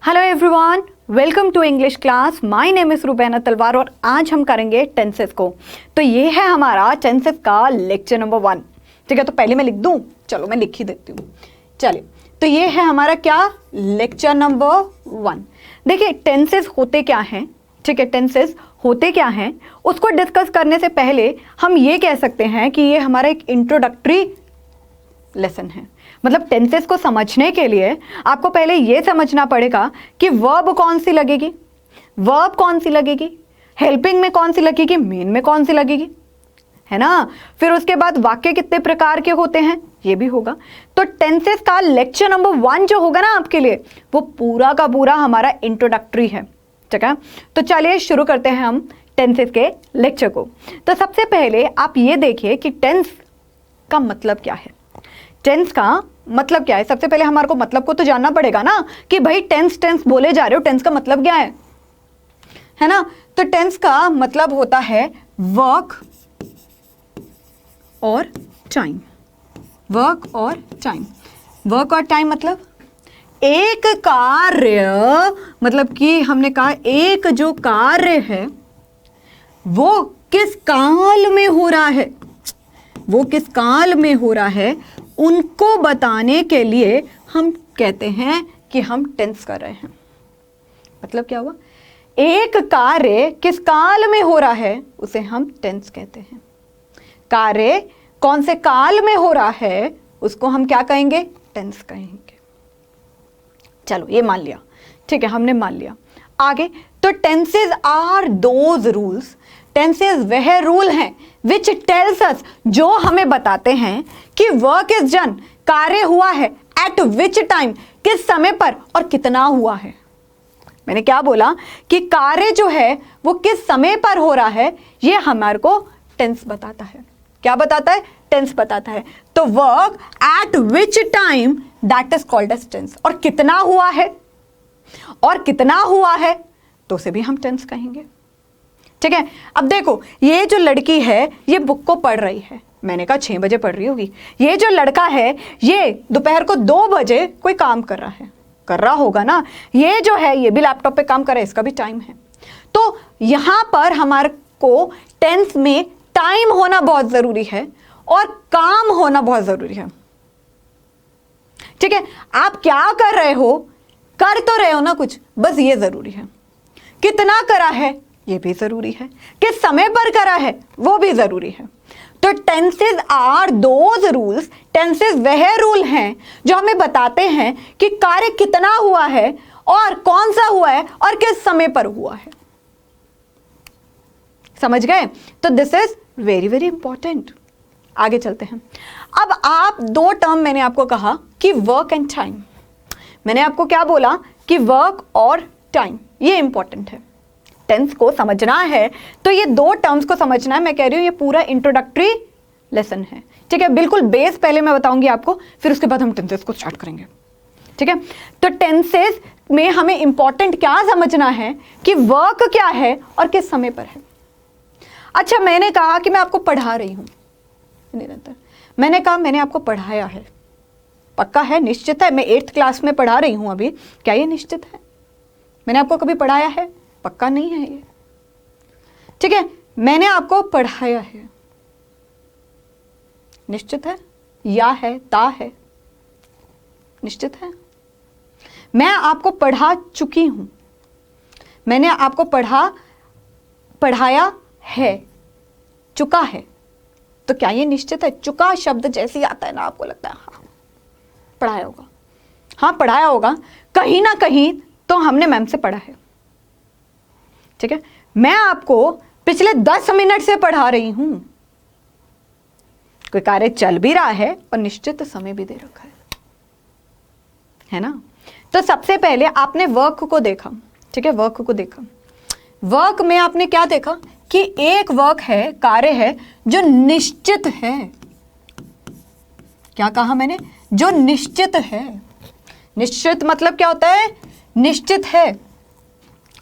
Hello everyone, welcome to English class. My name is Rubaina Talwar और आज हम करेंगे टेंसेस को। तो ये है हमारा टेंसेस का लेक्चर नंबर 1। ठीक है, तो पहले मैं लिख दूं, चलो मैं लिख ही देती हूँ। चलिए, तो ये है हमारा क्या लेक्चर नंबर 1। देखिए टेंसेस होते क्या हैं, ठीक है, टेंसेस होते क्या हैं उसको डिस्कस करने से पहले हम ये कह सकते हैं कि ये हमारा एक इंट्रोडक्टरी लेसन है। मतलब टेंसेस को समझने के लिए आपको पहले ये समझना पड़ेगा कि वर्ब कौन सी लगेगी, वर्ब कौन सी लगेगी, हेल्पिंग में कौन सी लगेगी, मेन में कौन सी लगेगी, है ना। फिर उसके बाद वाक्य कितने प्रकार के होते हैं ये भी होगा। तो टेंसेस का लेक्चर नंबर 1 जो होगा ना आपके लिए, वो पूरा का पूरा हमारा इंट्रोडक्टरी है। ठीक है, तो चलिए शुरू करते हैं हम टेंसेस के लेक्चर को। तो सबसे पहले आप ये देखिए कि टेंस का मतलब क्या है। टेंस का मतलब क्या है, सबसे पहले हमारे को मतलब को तो जानना पड़ेगा ना कि भाई टेंस टेंस बोले जा रहे हो, टेंस का मतलब क्या है ना। तो टेंस का मतलब होता है वर्क और टाइम। वर्क और टाइम, वर्क और टाइम मतलब एक कार्य, मतलब कि हमने कहा एक जो कार्य है वो किस काल में हो रहा है, वो किस काल में हो रहा है उनको बताने के लिए हम कहते हैं कि हम टेंस कर रहे हैं। मतलब क्या हुआ, एक कार्य किस काल में हो रहा है उसे हम टेंस कहते हैं। कार्य कौन से काल में हो रहा है उसको हम क्या कहेंगे, टेंस कहेंगे। चलो ये मान लिया, ठीक है, हमने मान लिया। आगे, तो tenses are those rules, tenses वह रूल हैं विच टेल्स अस, जो हमें बताते हैं कि वर्क इज डन, कार्य हुआ है, एट विच टाइम, किस समय पर और कितना हुआ है। मैंने क्या बोला कि कार्य जो है वो किस समय पर हो रहा है, ये हमारे को टेंस बताता है। क्या बताता है, टेंस बताता है। तो work at which time that is called as tense. और कितना हुआ है, और कितना हुआ है तो उसे भी हम टेंस कहेंगे। ठीक है, अब देखो ये जो लड़की है ये बुक को पढ़ रही है, मैंने कहा 6 बजे पढ़ रही होगी। ये जो लड़का है ये दोपहर को 2 बजे कोई काम कर रहा है, कर रहा होगा ना। ये जो है ये भी लैपटॉप पे काम कर रहा है, इसका भी टाइम है। तो यहां पर हमारे को टेंस में टाइम होना बहुत जरूरी है और काम होना बहुत जरूरी है। ठीक है, आप क्या कर रहे हो, कर तो रहे हो ना कुछ, बस ये जरूरी है। कितना करा है ये भी जरूरी है, किस समय पर करा है वो भी जरूरी है। तो tenses are those rules, tenses वह रूल हैं जो हमें बताते हैं कि कार्य कितना हुआ है और कौन सा हुआ है और किस समय पर हुआ है। समझ गए, तो this is very very important. आगे चलते हैं। अब आप 2 टर्म मैंने आपको कहा कि वर्क एंड टाइम। मैंने आपको क्या बोला कि वर्क और टाइम ये इंपॉर्टेंट है, टेंस को समझना है तो ये 2 टर्म्स को समझना है। मैं कह रही हूं ये पूरा इंट्रोडक्टरी लेसन है। ठीक है, बिल्कुल बेस पहले मैं बताऊंगी आपको, फिर उसके बाद हम टेंसेस को स्टार्ट करेंगे। ठीक है, तो टेंसेस में हमें इंपॉर्टेंट क्या समझना है कि वर्क क्या है और किस समय पर है। अच्छा, मैंने कहा कि मैं आपको पढ़ा रही हूं निरंतर, मैंने कहा मैंने आपको पढ़ाया है, पक्का है, निश्चित है। मैं 8th क्लास में पढ़ा रही हूं अभी, क्या ये निश्चित है मैंने आपको कभी पढ़ाया है? पक्का नहीं है ये। ठीक है, मैंने आपको पढ़ाया है, निश्चित है, या है, ता है, निश्चित है। मैं आपको पढ़ा चुकी हूं, मैंने आपको पढ़ाया है, चुका है, तो क्या ये निश्चित है? चुका शब्द जैसे ही आता है ना आपको लगता है हाँ पढ़ाया होगा, हाँ पढ़ाया होगा, कहीं ना कहीं तो हमने मैम से पढ़ा है। ठीक है, मैं आपको पिछले 10 मिनट से पढ़ा रही हूं, कोई कार्य चल भी रहा है और निश्चित समय भी दे रखा है ना। तो सबसे पहले आपने वर्क को देखा, ठीक है, वर्क को देखा। वर्क में आपने क्या देखा कि एक वर्क है, कार्य है जो निश्चित है। क्या कहा मैंने, जो निश्चित है। निश्चित मतलब क्या होता है, निश्चित है।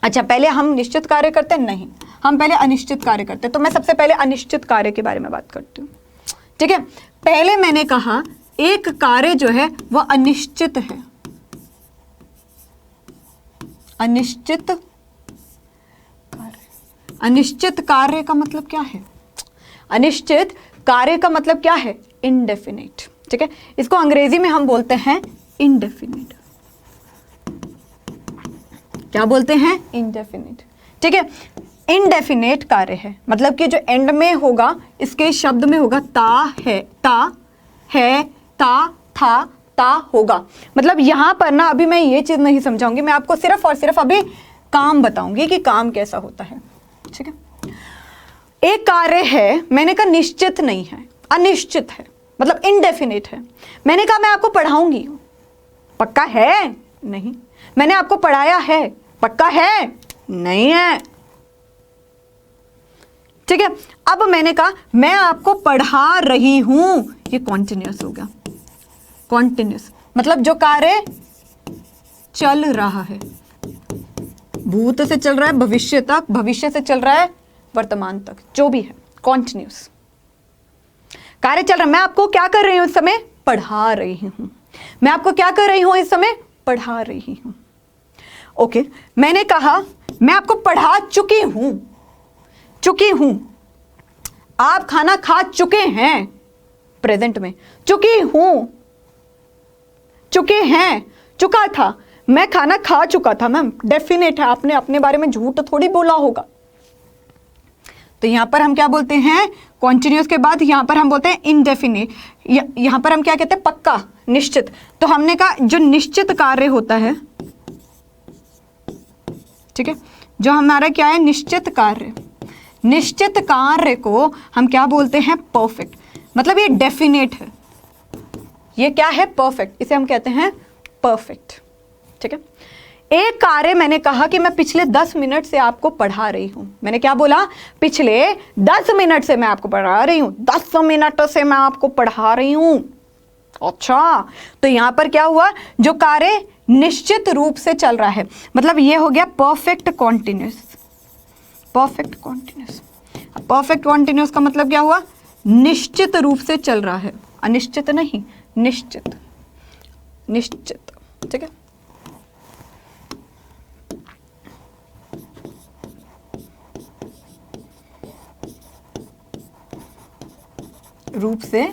अच्छा, पहले हम निश्चित कार्य करते हैं, नहीं, हम पहले अनिश्चित कार्य करते हैं। तो मैं सबसे पहले अनिश्चित कार्य के बारे में बात करती हूँ। ठीक है, पहले मैंने कहा एक कार्य जो है वह अनिश्चित है। अनिश्चित कार्य। अनिश्चित कार्य का मतलब क्या है? अनिश्चित कार्य का मतलब क्या है? इनडेफिनिट। ठीक है, इसको अंग्रेजी में हम बोलते हैं इनडेफिनिट। क्या बोलते हैं? इनडेफिनिट। ठीक है, इनडेफिनेट कार्य है, मतलब कि जो एंड में होगा, इसके शब्द में होगा ता है, ता है, ता, था, ता होगा। मतलब यहां पर ना अभी मैं ये चीज नहीं समझाऊंगी, मैं आपको सिर्फ और सिर्फ अभी काम बताऊंगी कि काम कैसा होता है। ठीक है, एक कार्य है, मैंने कहा निश्चित नहीं है, अनिश्चित है, मतलब इनडेफिनेट है। मैंने कहा मैं आपको पढ़ाऊंगी, पक्का है? नहीं। मैंने आपको पढ़ाया है, पक्का है? नहीं है। ठीक है, अब मैंने कहा मैं आपको पढ़ा रही हूं, ये कॉन्टिन्यूअस हो गया। कॉन्टिन्यूअस मतलब जो कार्य चल रहा है, भूत से चल रहा है भविष्य तक, भविष्य से चल रहा है वर्तमान तक, जो भी है कॉन्टिन्यूअस कार्य चल रहा है। मैं आपको क्या कर रही हूं इस समय? पढ़ा रही हूं। मैं आपको क्या कर रही हूं इस समय? पढ़ा रही हूं। ओके, मैंने कहा मैं आपको पढ़ा चुकी हूं, चुकी हूं। आप खाना खा चुके हैं, प्रेजेंट में, चुकी हूं, चुके हैं, चुका था, मैं खाना खा चुका था। मैम डेफिनेट है, आपने अपने बारे में झूठ थोड़ी बोला होगा। तो यहां पर हम क्या बोलते हैं? कॉन्टिन्यूअस के बाद यहां पर हम बोलते हैं इनडेफिनिट। यहां पर हम क्या कहते हैं? पक्का, निश्चित। तो हमने कहा जो निश्चित कार्य होता है, ठीक है, जो हमारा क्या है? निश्चित कार्य। निश्चित कार्य को हम क्या बोलते हैं? परफेक्ट। मतलब ये डेफिनेट है, ये क्या है? परफेक्ट। इसे हम कहते हैं परफेक्ट। ठीक है, एक कार्य मैंने कहा कि मैं पिछले 10 मिनट से आपको पढ़ा रही हूं। मैंने क्या बोला? पिछले 10 मिनट से मैं आपको पढ़ा रही हूं, 10 मिनट से मैं आपको पढ़ा रही हूं। अच्छा, तो यहां पर क्या हुआ? जो कार्य निश्चित रूप से चल रहा है, मतलब ये हो गया perfect continuous. Perfect continuous. Perfect continuous का मतलब क्या हुआ? निश्चित रूप से चल रहा है, अनिश्चित नहीं, निश्चित, निश्चित। ठीक है, रूप से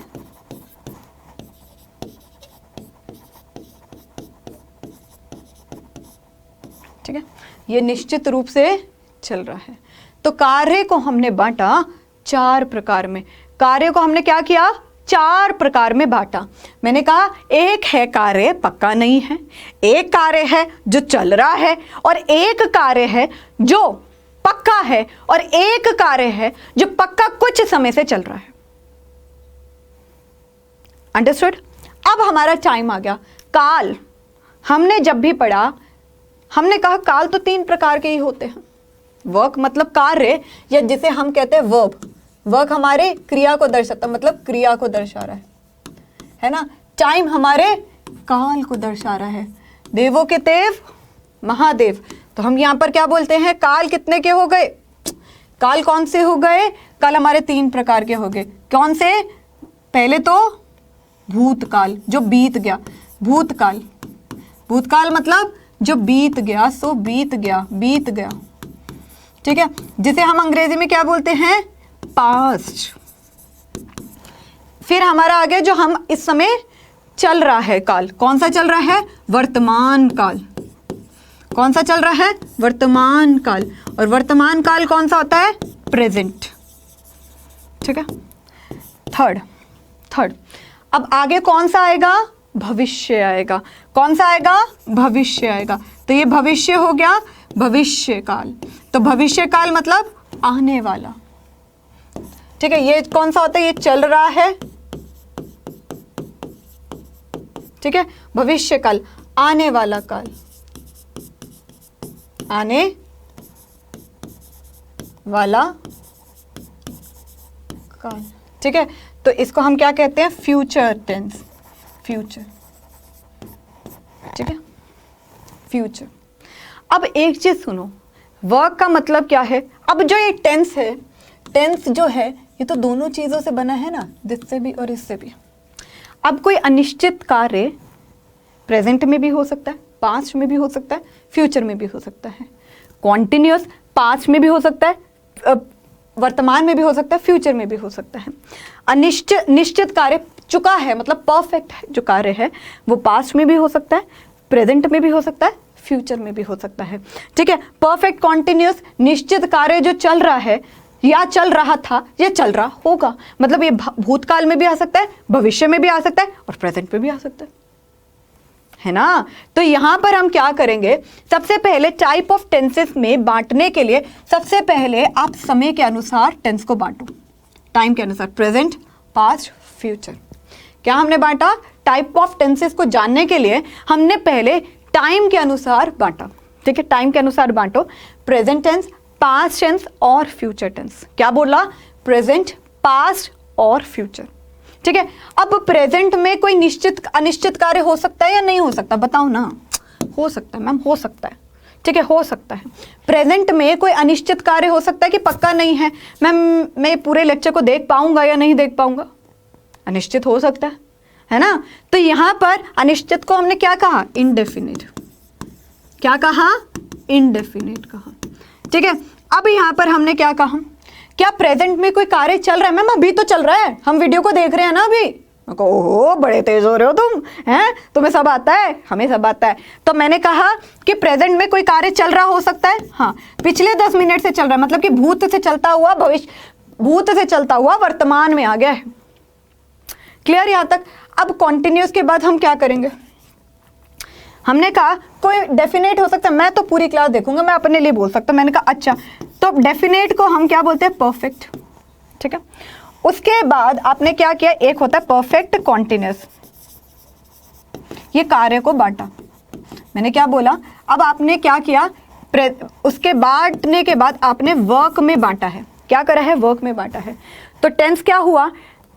ठीक है, ये निश्चित रूप से चल रहा है। तो कार्य को हमने बांटा 4 प्रकार में। कार्य को हमने क्या किया? 4 प्रकार में बांटा। मैंने कहा एक है कार्य पक्का नहीं है, एक कार्य है जो चल रहा है, और एक कार्य है जो पक्का है, और एक कार्य है जो पक्का कुछ समय से चल रहा है। अंडरस्टूड? अब हमारा टाइम आ गया। काल हमने जब भी पढ़ा, हमने कहा काल तो 3 प्रकार के ही होते हैं। वर्क मतलब कार्य, या जिसे हम कहते हैं वर्ब। वर्क हमारे क्रिया को दर्शाता, मतलब क्रिया को दर्शा रहा है ना। टाइम हमारे काल को दर्शा रहा है। देवों के देव महादेव। तो हम यहां पर क्या बोलते हैं? काल कितने के हो गए? काल कौन से हो गए? काल हमारे 3 प्रकार के हो गए। कौन से? पहले तो भूतकाल, जो बीत गया। भूतकाल, भूतकाल मतलब जो बीत गया, सो बीत गया, बीत गया। ठीक है, जिसे हम अंग्रेजी में क्या बोलते हैं? पास्ट। फिर हमारा आ गया जो हम इस समय चल रहा है काल। कौन सा चल रहा है? वर्तमान काल। कौन सा चल रहा है? वर्तमान काल। और वर्तमान काल कौन सा होता है? प्रेजेंट। ठीक है, थर्ड। अब आगे कौन सा आएगा? भविष्य आएगा। कौन सा आएगा? भविष्य आएगा। तो ये भविष्य हो गया भविष्य काल। तो भविष्य काल मतलब आने वाला। ठीक है, ये कौन सा होता है? ये चल रहा है। ठीक है, भविष्य काल, आने वाला काल, आने वाला काल। ठीक है, तो इसको हम क्या कहते हैं? Future tense. फ्यूचर। ठीक है, फ्यूचर। अब एक चीज सुनो, वर्क का मतलब क्या है? अब जो ये टेंस है, टेंस जो है ये तो दोनों चीजों से बना है ना, जिससे भी और इससे भी। अब कोई अनिश्चित कार्य प्रेजेंट में भी हो सकता है, पास्ट में भी हो सकता है, फ्यूचर में भी हो सकता है। कॉन्टिन्यूस पास्ट में भी हो सकता है, वर्तमान में भी हो सकता है, फ्यूचर में भी हो सकता है। निश्चित कार्य चुका है मतलब परफेक्ट है जो कार्य है वो पास्ट में भी हो सकता है, प्रेजेंट में भी हो सकता है, फ्यूचर में भी हो सकता है। ठीक है, परफेक्ट कॉन्टिन्यूस निश्चित कार्य जो चल रहा है या चल रहा था या चल रहा होगा, मतलब ये भूतकाल में भी आ सकता है, भविष्य में भी आ सकता है और प्रेजेंट में भी आ सकता है ना। तो यहां पर हम क्या करेंगे, सबसे पहले टाइप ऑफ टेंसेस में बांटने के लिए सबसे पहले आप समय के अनुसार टेंस को बांटो, टाइम के अनुसार, प्रेजेंट, पास्ट, फ्यूचर। क्या हमने बांटा, टाइप ऑफ टेंसेस को जानने के लिए हमने पहले टाइम के अनुसार बांटा। ठीक है, टाइम के अनुसार बांटो, प्रेजेंट टेंस, पास्ट टेंस और फ्यूचर टेंस। क्या बोला, प्रेजेंट, पास्ट और फ्यूचर। ठीक है, अब प्रेजेंट में कोई निश्चित अनिश्चित कार्य हो सकता है या नहीं हो सकता, बताओ ना। हो सकता है मैम, हो सकता है। ठीक है, हो सकता है। प्रेजेंट में कोई अनिश्चित कार्य हो सकता है कि पक्का नहीं है, मैम मैं पूरे लेक्चर को देख पाऊंगा या नहीं देख पाऊंगा, अनिश्चित हो सकता है ना। तो यहां पर अनिश्चित को हमने क्या कहा, इनडेफिनिट। क्या कहा, इनडेफिनिट कहा। ठीक है, अब यहां पर हमने क्या कहा, क्या प्रेजेंट में कोई कार्य चल रहा है, मैम अभी तो चल रहा है, हम वीडियो को देख रहे हैं ना अभी। ओहो बड़े तेज हो रहे हो तुम, हैं तुम्हें सब आता है, हमें सब आता है। तो मैंने कहा कि प्रेजेंट में कोई कार्य चल रहा हो सकता है, हाँ पिछले 10 मिनट से चल रहा है, मतलब कि भूत से चलता हुआ भविष्य, भूत से चलता हुआ वर्तमान में आ गया है। क्लियर यहां तक। अब कॉन्टिन्यूस के बाद हम क्या करेंगे, हमने कहा कोई डेफिनेट हो सकता है, मैं तो पूरी क्लास देखूंगा, मैं अपने लिए बोल सकता हूं। मैंने कहा अच्छा, तो डेफिनेट को हम क्या बोलते हैं, परफेक्ट। ठीक है, उसके बाद आपने क्या किया, एक होता है परफेक्ट कॉन्टिन्यूस, ये कार्य को बांटा। मैंने क्या बोला, अब आपने क्या किया, उसके बांटने के बाद आपने वर्क में बांटा है। क्या करा है, वर्क में बांटा है। तो टेंस क्या हुआ,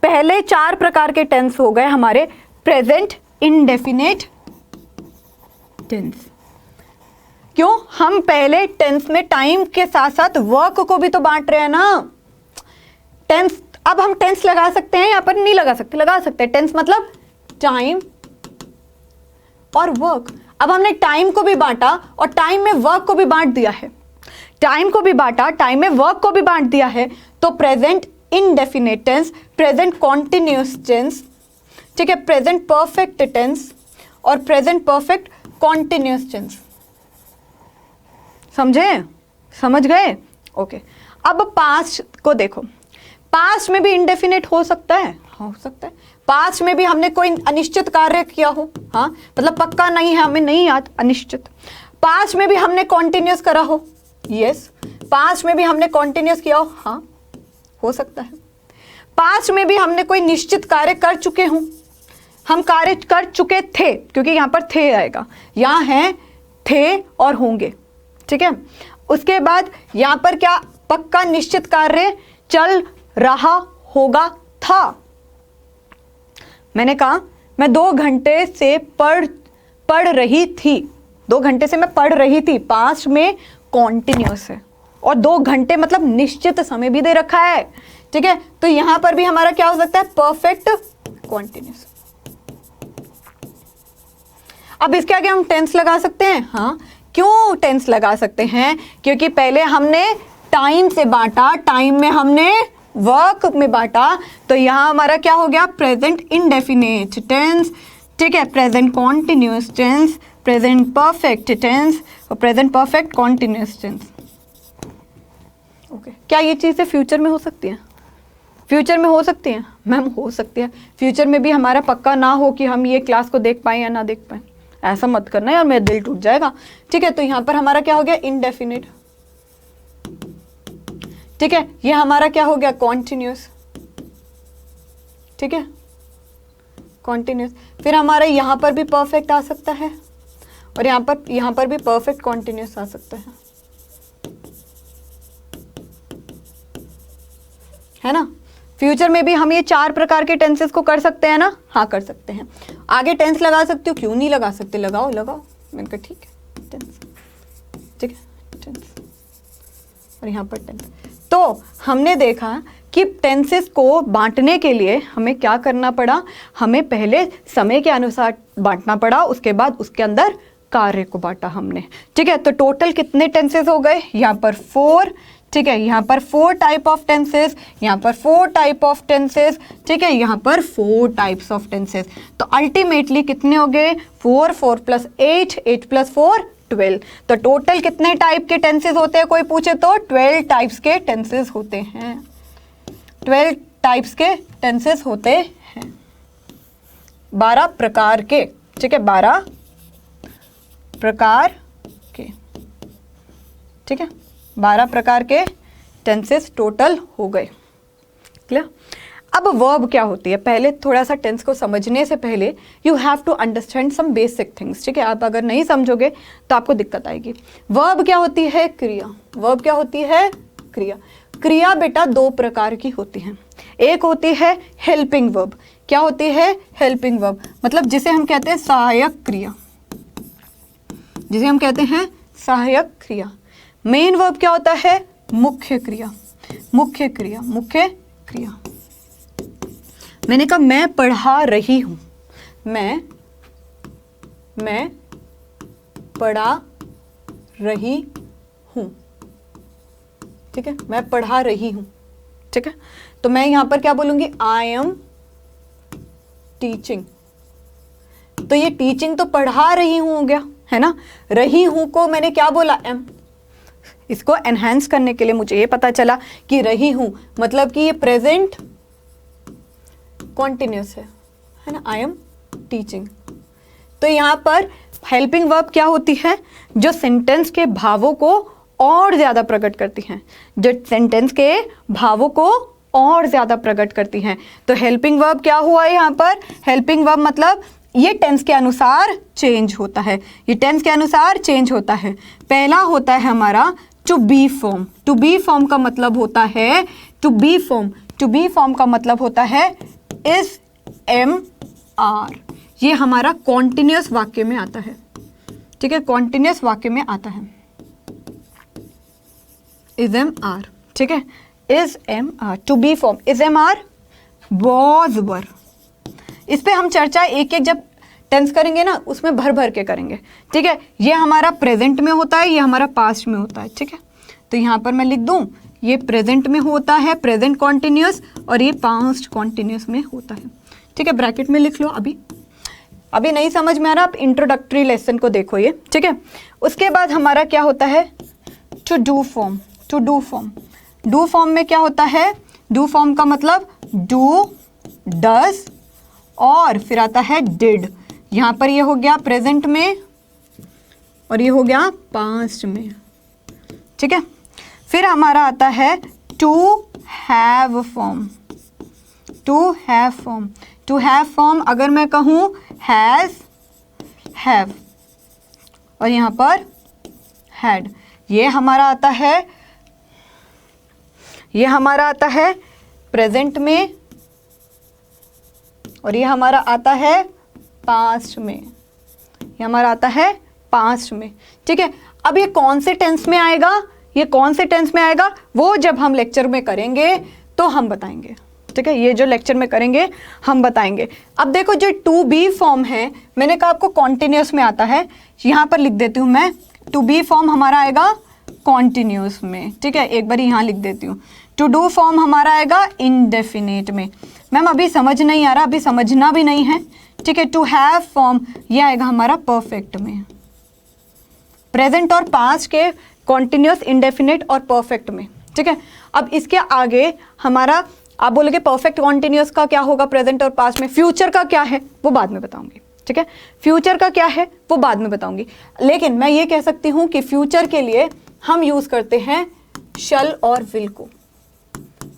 पहले 4 प्रकार के टेंस हो गए हमारे, प्रेजेंट, इंडेफिनिट टेंस। क्यों, हम पहले टेंस में टाइम के साथ साथ वर्क को भी तो बांट रहे हैं ना। टेंस, अब हम टेंस लगा सकते हैं यहाँ पर, नहीं लगा सकते, लगा सकते हैं। टेंस मतलब टाइम और वर्क। अब हमने टाइम को भी बांटा और टाइम में वर्क को भी बांट दिया है, टाइम को भी बांटा, टाइम में वर्क को भी बांट दिया है। तो present indefinite tense, present continuous tense, ठीक है, प्रेजेंट परफेक्ट टेंस और प्रेजेंट परफेक्ट कॉन्टिन्यूस टेंस। समझे, समझ गए, ओके। अब पास्ट को देखो, पास्ट में भी इंडेफिनिट हो सकता है, हाँ हो सकता है। पास्ट में भी हमने कोई अनिश्चित कार्य किया हो, हाँ मतलब पक्का नहीं है, हमें नहीं याद, अनिश्चित। पास्ट में भी हमने कॉन्टिन्यूस करा हो, यस। पास्ट में भी हमने कॉन्टिन्यूस किया हो, हाँ हो सकता है। पास्ट में भी हमने कोई निश्चित कार्य कर चुके हों, हम कार्य कर चुके थे, क्योंकि यहां पर थे आएगा, यहां है थे और होंगे। ठीक है, उसके बाद यहां पर क्या, पक्का निश्चित कार्य चल रहा होगा, था। मैंने कहा मैं 2 घंटे से पढ़ रही थी, 2 घंटे से मैं पढ़ रही थी, पास्ट में कॉन्टिन्यूस है और 2 घंटे मतलब निश्चित समय भी दे रखा है। ठीक है, तो यहां पर भी हमारा क्या हो सकता है, परफेक्ट कॉन्टिन्यूस। अब इसके आगे हम टेंस लगा सकते हैं, हाँ क्यों टेंस लगा सकते हैं, क्योंकि पहले हमने टाइम से बांटा, टाइम में हमने वर्क में बांटा, तो यहां हमारा क्या हो गया, प्रेजेंट इंडेफिनिट टेंस। ठीक है, present continuous tense, present perfect tense और present perfect continuous tense. Okay, क्या ये चीज़ें फ्यूचर में हो सकती हैं, फ्यूचर में हो सकती हैं, मैम हो सकती है। फ्यूचर में भी हमारा पक्का ना हो कि हम ये क्लास को देख पाएँ या ना देख पाएँ, ऐसा मत करना यार, मेरा दिल टूट जाएगा। ठीक है, तो यहाँ पर हमारा क्या हो गया, इंडेफिनिट। ठीक है, ये हमारा क्या हो गया, कॉन्टिन्यूस। ठीक है, कॉन्टिन्यूस। फिर हमारा यहाँ पर भी परफेक्ट आ सकता है और यहाँ पर भी परफेक्ट कॉन्टिन्यूस आ सकता है ना। फ्यूचर में भी हम ये 4 प्रकार के टेंसेस को कर सकते हैं ना, हाँ कर सकते हैं। आगे टेंस लगा सकते हो, क्यों नहीं लगा सकते, लगाओ लगाओ। मैंने कहा ठीक है, टेंस, ठीक है टेंस, और यहाँ पर टेंस। तो हमने देखा कि टेंसेस को बांटने के लिए हमें क्या करना पड़ा, हमें पहले समय के अनुसार बांटना पड़ा, उसके बाद उसके अंदर कार्य को बांटा हमने, ठीक है। तो टोटल कितने टेंसेस हो गए, यहाँ पर 4, ठीक है, यहाँ पर 4 टाइप ऑफ टेंसेस, यहाँ पर 4 टाइप ऑफ टेंसेस, ठीक है, यहाँ पर 4 टाइप्स ऑफ टेंसेस। तो अल्टीमेटली कितने हो गए, 4, 4 + 8, 8 + 4 12। तो टोटल कितने टाइप के टेंसेस होते हैं, कोई पूछे तो 12 टाइप्स के टेंसेस होते हैं, 12 टाइप्स के टेंसेस होते हैं, 12 प्रकार के, ठीक है, 12 प्रकार के, ठीक है, 12 प्रकार के टेंसेस टोटल हो गए। क्लियर। अब वर्ब क्या होती है, पहले थोड़ा सा टेंस को समझने से पहले you have to understand some basic things, ठीक है। आप अगर नहीं समझोगे तो आपको दिक्कत आएगी। वर्ब क्या होती है, क्रिया। वर्ब क्या होती है, क्रिया। क्रिया बेटा 2 प्रकार की होती हैं। एक होती है हेल्पिंग वर्ब। क्या होती है, हेल्पिंग वर्ब, मतलब जिसे हम कहते हैं सहायक क्रिया, जिसे हम कहते हैं सहायक क्रिया। मेन वर्ब क्या होता है, मुख्य क्रिया, मुख्य क्रिया, मुख्य क्रिया। मैंने कहा मैं पढ़ा रही हूं, मैं पढ़ा रही हूं, ठीक है, मैं पढ़ा रही हूं, ठीक है। तो मैं यहां पर क्या बोलूंगी, आई एम टीचिंग। तो ये टीचिंग तो पढ़ा रही हूं हो गया, है ना। रही हूं को मैंने क्या बोला, एम। इसको एनहांस करने के लिए मुझे ये पता चला कि रही हूं मतलब कि ये प्रेजेंट कॉन्टिन्यूस है ना, आई एम टीचिंग। तो यहां पर हेल्पिंग वर्ब क्या होती है, जो सेंटेंस के भावों को और ज्यादा प्रकट करती हैं, जो सेंटेंस के भावों को और ज्यादा प्रकट करती हैं। तो हेल्पिंग वर्ब क्या हुआ यहाँ पर, हेल्पिंग वर्ब मतलब ये टेंस के अनुसार चेंज होता है, ये टेंस के अनुसार चेंज होता है। पहला होता है हमारा to be form. To be form का मतलब होता है, to be form, to be form का मतलब होता है इज एम आर। ये हमारा कॉन्टिन्यूस वाक्य में आता है, ठीक है, कॉन्टिन्यूस वाक्य में आता है इज एम आर, ठीक है, is am are. To be form is am are, was were. इस पे हम चर्चा एक एक जब टेंस करेंगे ना उसमें भर भर के करेंगे, ठीक है। ये हमारा प्रेजेंट में होता है, ये हमारा पास्ट में होता है, ठीक है। तो यहाँ पर मैं लिख दूँ, ये प्रेजेंट में होता है प्रेजेंट कॉन्टिन्यूस, और ये पास्ट कॉन्टिन्यूस में होता है, ठीक है। ब्रैकेट में लिख लो। अभी नहीं समझ में आ रहा, आप इंट्रोडक्टरी लेसन को देखो ये, ठीक है। उसके बाद हमारा क्या होता है, to do form. To do form, do form में क्या होता है, डू फॉर्म का मतलब डू, डज और फिर आता है डिड। यहाँ पर ये हो गया प्रेजेंट में और ये हो गया पास्ट में, ठीक है। फिर हमारा आता है to have form. To have form, to have form अगर मैं कहूँ हैज, हैव और यहाँ पर हैड, ये हमारा आता है, ये हमारा आता है प्रेजेंट में और ये हमारा आता है पास्ट में, ये हमारा आता है पास्ट में, ठीक है। अब ये कौन से टेंस में आएगा, ये कौन से टेंस में आएगा वो जब हम लेक्चर में करेंगे तो हम बताएंगे, ठीक है। ये जो लेक्चर में करेंगे हम बताएंगे। अब देखो जो टू बी फॉर्म है, मैंने कहा आपको कॉन्टिन्यूस में आता है, यहाँ पर लिख देती हूँ मैं, टू बी फॉर्म हमारा आएगा कॉन्टिन्यूस में, ठीक है। एक बार यहाँ लिख देती हूँ। टू डू फॉर्म हमारा आएगा इनडेफिनेट में। मैम अभी समझ नहीं आ रहा, अभी समझना भी नहीं है, ठीक है। टू हैव फॉर्म ये आएगा हमारा परफेक्ट में, प्रेजेंट और पास्ट के कॉन्टिन्यूस, इंडेफिनेट और परफेक्ट में, ठीक है। अब इसके आगे हमारा आप बोलोगे परफेक्ट कॉन्टिन्यूस का क्या होगा प्रेजेंट और पास्ट में, फ्यूचर का क्या है वो बाद में बताऊंगी, ठीक है। फ्यूचर का क्या है वो बाद में बताऊंगी, लेकिन मैं ये कह सकती हूँ कि फ्यूचर के लिए हम यूज करते हैं शल और विल को,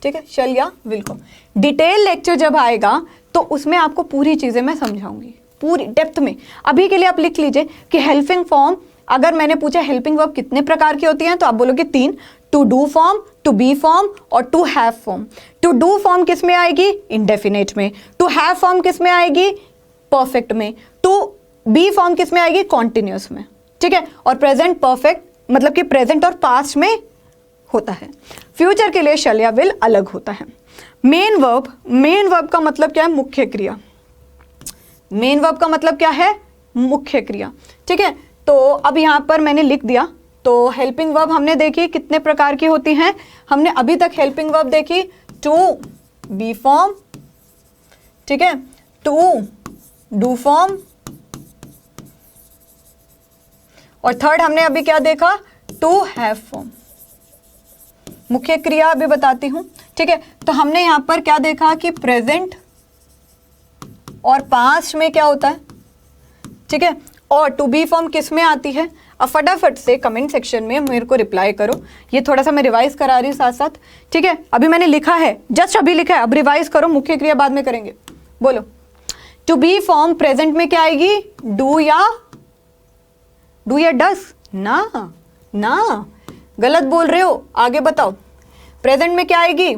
ठीक है, शल या विल को। डिटेल लेक्चर जब आएगा तो उसमें आपको पूरी चीजें मैं समझाऊंगी पूरी डेप्थ में। अभी के लिए आप लिख लीजिए कि हेल्पिंग फॉर्म, अगर मैंने पूछा हेल्पिंग वर्ब कितने प्रकार की होती हैं तो आप बोलोगे 3, to do form, to be form और to have form. To do form किस में आएगी, इंडेफिनेट में। टू हैव फॉर्म किस में आएगी, परफेक्ट में। टू बी फॉर्म किस में आएगी, कॉन्टिन्यूस में, ठीक है। और प्रेजेंट परफेक्ट मतलब कि प्रेजेंट और पास्ट में होता है। फ्यूचर के लिए शल या विल अलग होता है। मेन वर्ब, मेन वर्ब का मतलब क्या है, मुख्य क्रिया। मेन वर्ब का मतलब क्या है, मुख्य क्रिया, ठीक है। तो अब यहाँ पर मैंने लिख दिया। तो हेल्पिंग वर्ब हमने देखी कितने प्रकार की होती हैं, हमने अभी तक हेल्पिंग वर्ब देखी टू बी फॉर्म, ठीक है, टू डू फॉर्म, और थर्ड हमने अभी क्या देखा, टू हैव फॉर्म। मुख्य क्रिया अभी बताती हूं, ठीक है। तो हमने यहां पर क्या देखा कि प्रेजेंट और पास्ट में क्या होता है, ठीक है, और टू बी फॉर्म किस में आती है। अब फटाफट से कमेंट सेक्शन में मेरे को रिप्लाई करो, ये थोड़ा सा मैं रिवाइज करा रही हूँ साथ साथ, ठीक है। अभी मैंने लिखा है, जस्ट अभी लिखा है, अब रिवाइज करो, मुख्य क्रिया बाद में करेंगे। बोलो, टू बी फॉर्म प्रेजेंट में क्या आएगी, डू या डस, ना ना, गलत बोल रहे हो, आगे बताओ। प्रेजेंट में क्या आएगी,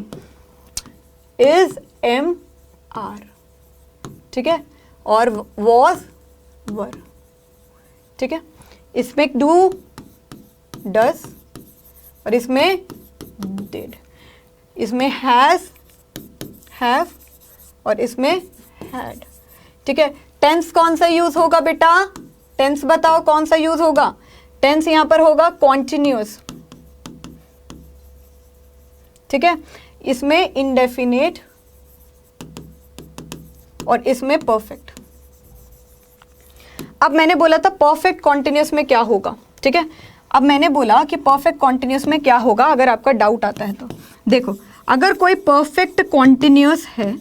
इज, एम, आर, ठीक है, और वॉज, वर, ठीक है। इसमें डू, डस, और इसमें डिड, इसमें हैज, हैव, और इसमें हैड, ठीक है। टेंस कौन सा यूज होगा बेटा, टेंस बताओ कौन सा यूज होगा। टेंस यहां पर होगा कॉन्टिन्यूअस, ठीक है। इसमें इंडेफिनिट और इसमें परफेक्ट। अब मैंने बोला था परफेक्ट कॉन्टिन्यूअस में क्या होगा, ठीक है। अब मैंने बोला कि परफेक्ट कॉन्टिन्यूअस में क्या होगा, अगर आपका डाउट आता है तो देखो, अगर कोई परफेक्ट कॉन्टिन्यूअस है,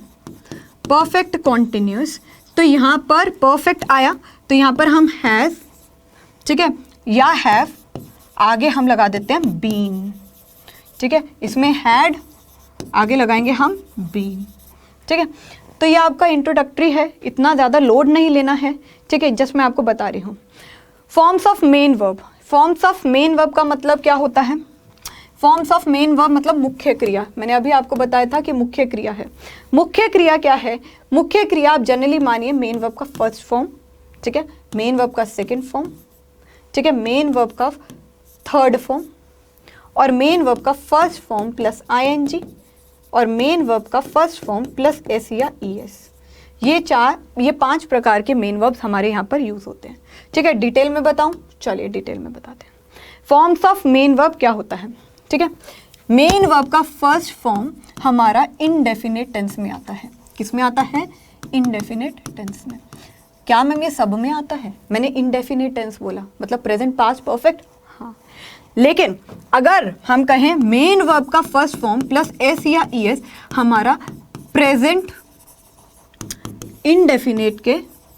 परफेक्ट कॉन्टिन्यूअस, तो यहां पर परफेक्ट आया तो यहां पर हम हैज, ठीक है, या हैव, आगे हम लगा देते हैं बीन, ठीक है। इसमें हैड, आगे लगाएंगे हम बीन, ठीक है। तो ये आपका इंट्रोडक्टरी है, इतना ज़्यादा लोड नहीं लेना है, ठीक है, जस्ट मैं आपको बता रही हूँ। Forms of main verb, forms of main verb का मतलब क्या होता है, फॉर्म्स ऑफ मेन वर्ब मतलब मुख्य क्रिया। मैंने अभी आपको बताया था कि मुख्य क्रिया है। मुख्य क्रिया क्या है, मुख्य क्रिया आप जनरली मानिए मेन वर्ब का फर्स्ट फॉर्म, ठीक है, मेन वर्ब का सेकेंड फॉर्म, ठीक है, मेन वर्ब का थर्ड फॉर्म, और मेन वर्ब का फर्स्ट फॉर्म प्लस आईएनजी, और मेन वर्ब का फर्स्ट फॉर्म प्लस एस या ईएस। ये 5 प्रकार के मेन वर्ब्स हमारे यहाँ पर यूज होते हैं, ठीक है। डिटेल में बताऊँ, चलिए डिटेल में बताते हैं। फॉर्म्स ऑफ मेन वर्ब क्या होता है, ठीक है। मेन वर्ब का फर्स्ट फॉर्म हमारा इनडेफिनिट टेंस में आता है। किस में आता है, इनडेफिनिट टेंस में। क्या मैम ये सब में आता है, मैंने इनडेफिनिट टेंस बोला, मतलब प्रेजेंट, पास्ट, परफेक्ट, हाँ। लेकिन अगर हम कहें मेन वर्ब का फर्स्ट फॉर्म प्लस एस या ईएस हमारा प्रेजेंट इनडेफिनिट के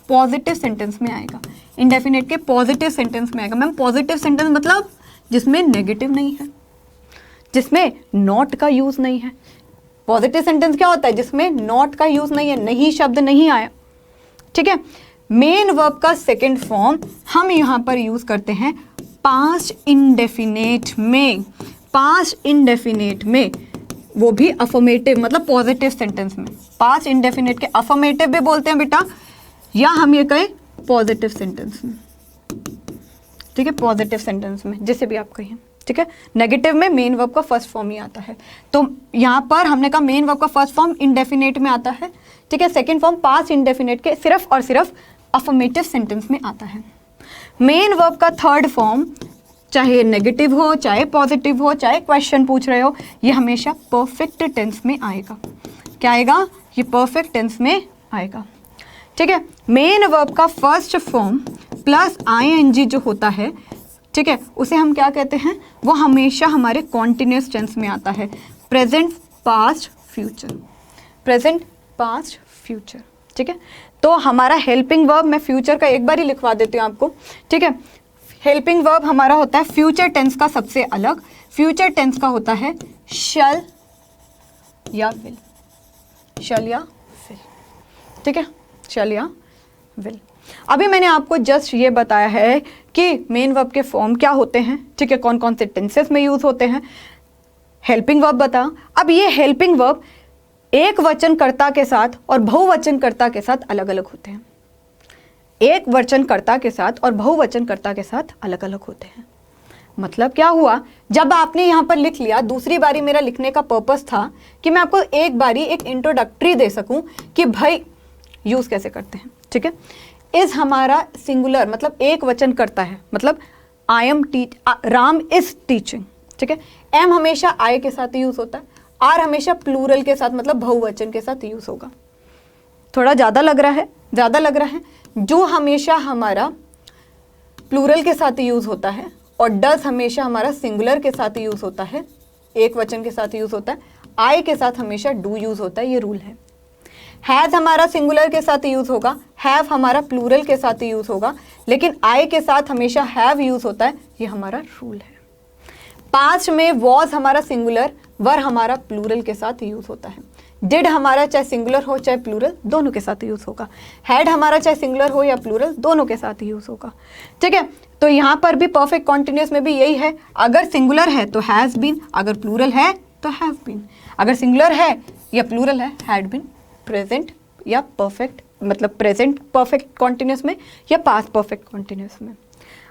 पॉजिटिव सेंटेंस में आएगा, इनडेफिनिट के पॉजिटिव सेंटेंस में आएगा। मैम पॉजिटिव सेंटेंस मतलब जिसमें नेगेटिव नहीं है, जिसमें नॉट का यूज नहीं है। पॉजिटिव सेंटेंस क्या होता है, जिसमें नॉट का यूज नहीं है, नहीं शब्द नहीं आया, ठीक है। मेन वर्ब का सेकेंड फॉर्म हम यहां पर यूज करते हैं पास्ट इंडेफिनेट में, पास्ट इंडेफिनेट में, वो भी अफर्मेटिव मतलब पॉजिटिव सेंटेंस में। पास्ट इंडेफिनेट के अफर्मेटिव भी बोलते हैं बेटा, या हम ये कहें पॉजिटिव सेंटेंस में, ठीक है, पॉजिटिव सेंटेंस में, जिसे भी आप कहिए, ठीक है। नेगेटिव में मेन वर्ब का फर्स्ट फॉर्म ही आता है। तो यहाँ पर हमने कहा मेन वर्ब का फर्स्ट फॉर्म इंडेफिनेट में आता है, ठीक है। सेकेंड फॉर्म पास्ट इंडेफिनेट के सिर्फ और सिर्फ अफर्मेटिव सेंटेंस में आता है। मेन वर्ब का थर्ड फॉर्म चाहे नेगेटिव हो, चाहे पॉजिटिव हो, चाहे क्वेश्चन पूछ रहे हो, ये हमेशा परफेक्ट टेंस में आएगा। क्या आएगा, ये परफेक्ट टेंस में आएगा, ठीक है। मेन वर्ब का फर्स्ट फॉर्म प्लस आईएनजी जो होता है, ठीक है, उसे हम क्या कहते हैं, वो हमेशा हमारे कॉन्टिन्यूस टेंस में आता है। Present, past, future, present, past, future, ठीक है। तो हमारा हेल्पिंग वर्ब, मैं फ्यूचर का एक बार ही लिखवा देती हूँ आपको, ठीक है। हेल्पिंग वर्ब हमारा होता है फ्यूचर टेंस का सबसे अलग। फ्यूचर टेंस का होता है शल या विल, शल या विल, ठीक है, शल या विल। अभी मैंने आपको जस्ट ये बताया है कि मेन वर्ब के फॉर्म क्या होते हैं, ठीक है, कौन कौन से टेंसेस में यूज होते हैं। हेल्पिंग वर्ब बता। अब ये हेल्पिंग वर्ब एक वचनकर्ता के साथ और बहुवचनकर्ता के साथ अलग अलग होते हैं। एक वचनकर्ता के साथ और बहुवचनकर्ता के साथ अलग अलग होते हैं। मतलब क्या हुआ, जब आपने यहाँ पर लिख लिया, दूसरी बारी मेरा लिखने का पर्पस था कि मैं आपको एक बारी एक इंट्रोडक्टरी दे सकूं कि भाई यूज कैसे करते हैं, ठीक है। इज हमारा सिंगुलर, मतलब एक वचन करता है, मतलब I am Ram is teaching, ठीक है। एम हमेशा आई के साथ यूज होता है, आर हमेशा प्लूरल के साथ, मतलब बहुवचन के साथ यूज होगा। थोड़ा ज़्यादा लग रहा है, ज़्यादा लग रहा है। जो हमेशा हमारा प्लूरल के साथ यूज होता है, और डज हमेशा हमारा सिंगुलर के साथ यूज होता है, एक वचन के साथ यूज होता है। आई के साथ हमेशा डू यूज होता है, ये रूल है। हैज़ हमारा सिंगुलर के साथ यूज होगा, हैव हमारा प्लूरल के साथ यूज होगा, लेकिन आई के साथ हमेशा हैव यूज होता है, ये हमारा रूल है। पास्ट में वॉज हमारा सिंगुलर, वर हमारा प्लूरल के साथ यूज होता है। डिड हमारा चाहे सिंगुलर हो चाहे प्लूरल, दोनों के साथ यूज होगा। हैड हमारा चाहे सिंगुलर हो या प्लूरल, दोनों के साथ यूज होगा, ठीक है। तो यहाँ पर भी परफेक्ट कॉन्टिन्यूअस में भी यही है, अगर सिंगुलर है तो हैज बीन, अगर प्लूरल है तो हैव बीन, अगर सिंगुलर है या प्लूरल है हैड बीन, प्रेजेंट या परफेक्ट, मतलब प्रेजेंट परफेक्ट कॉन्टिन्यूअस में या पास्ट परफेक्ट कॉन्टिन्यूअस में।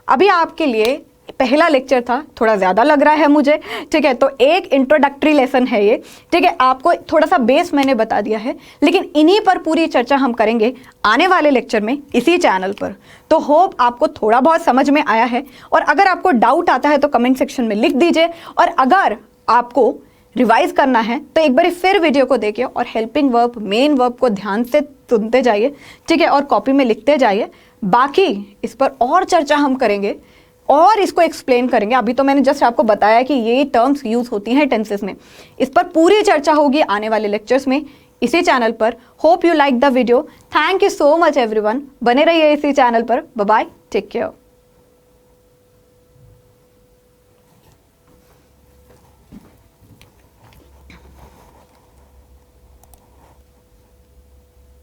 अभी आपके लिए पहला लेक्चर था, थोड़ा ज़्यादा लग रहा है मुझे, ठीक है। तो एक इंट्रोडक्टरी लेसन है ये, ठीक है। आपको थोड़ा सा बेस मैंने बता दिया है, लेकिन इन्हीं पर पूरी चर्चा हम करेंगे आने वाले लेक्चर में इसी चैनल पर। तो होप आपको थोड़ा बहुत समझ में आया है, और अगर आपको डाउट आता है तो कमेंट सेक्शन में लिख दीजिए, और अगर आपको रिवाइज करना है तो एक बार फिर वीडियो को देखिए और हेल्पिंग वर्ब, मेन वर्ब को ध्यान से सुनते जाइए, ठीक है, और कॉपी में लिखते जाइए। बाकी इस पर और चर्चा हम करेंगे और इसको एक्सप्लेन करेंगे। अभी तो मैंने जस्ट आपको बताया कि ये टर्म्स यूज होती हैं टेंसेस में, इस पर पूरी चर्चा होगी आने वाले लेक्चर्स में इसी चैनल पर। Hope you like the video. Thank you so much everyone, बने रहिए इसी चैनल पर। Bye bye, take care.